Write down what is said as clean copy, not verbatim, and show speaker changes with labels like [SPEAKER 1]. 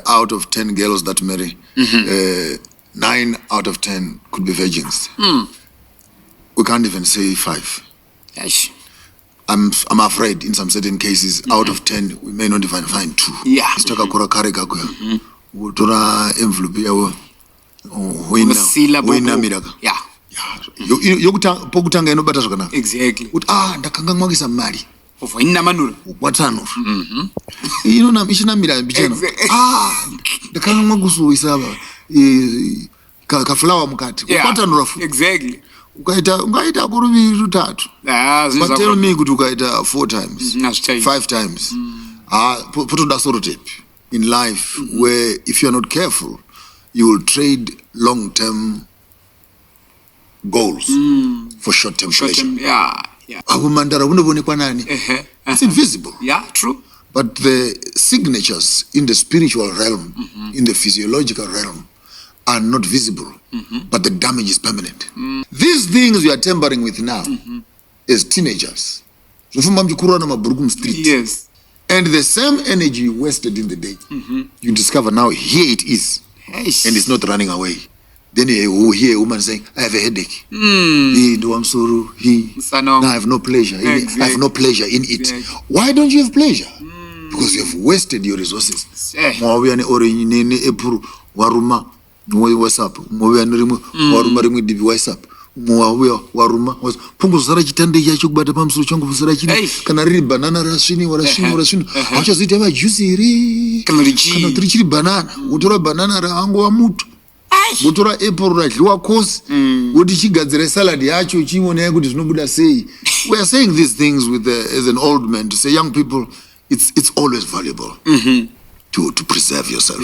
[SPEAKER 1] out of 10 girls that marry, 9 out of 10 could be virgins. We can't even say 5.
[SPEAKER 2] Yes.
[SPEAKER 1] I'm afraid in some certain cases, out of 10, we may not even find 2.
[SPEAKER 2] Yeah.
[SPEAKER 1] Envelope.
[SPEAKER 2] Yeah.
[SPEAKER 1] Pokutanga inobata zvakana.
[SPEAKER 2] Exactly.
[SPEAKER 1] Ndakanga mwagisa mari.
[SPEAKER 2] Uvoina manura.
[SPEAKER 1] Watano. Ishinamira mbicheno. Ndakanga mwagusuisa ka flower mukati. Watanura fu.
[SPEAKER 2] Exactly.
[SPEAKER 1] Ukaita kuruviri rutatu. But tell me kuti ukaita 4 times. 5 times. Put on that sort of tape in life where if you're not careful, you will trade long-term goals for short-term pleasure.
[SPEAKER 2] Yeah.
[SPEAKER 1] It's invisible.
[SPEAKER 2] Yeah, true.
[SPEAKER 1] But the signatures in the spiritual realm, in the physiological realm, are not visible, but the damage is permanent. These things we are tampering with now as teenagers.
[SPEAKER 2] Yes.
[SPEAKER 1] And the same energy you wasted in the day, you discover now here it is.
[SPEAKER 2] Yes.
[SPEAKER 1] And it's not running away. Then you hear a woman saying, I have a headache. I'm sorry. Now I have no pleasure.
[SPEAKER 2] Exactly.
[SPEAKER 1] I have no pleasure in it.
[SPEAKER 2] Exactly.
[SPEAKER 1] Why don't you have pleasure? Because you have wasted your resources. Waruma punguzara chitande chacho kubata pamusoro changu pusara chini kana riri banana rasvini hauchazoita majuice iri kana kuti chiri banana wotora banana raangova muto wotora apple radliwa kosi woti chigadzira salad yacho chiona kuti zvinobuda sei. We are saying these things with as an old man to say, young people, it's always valuable to preserve yourself.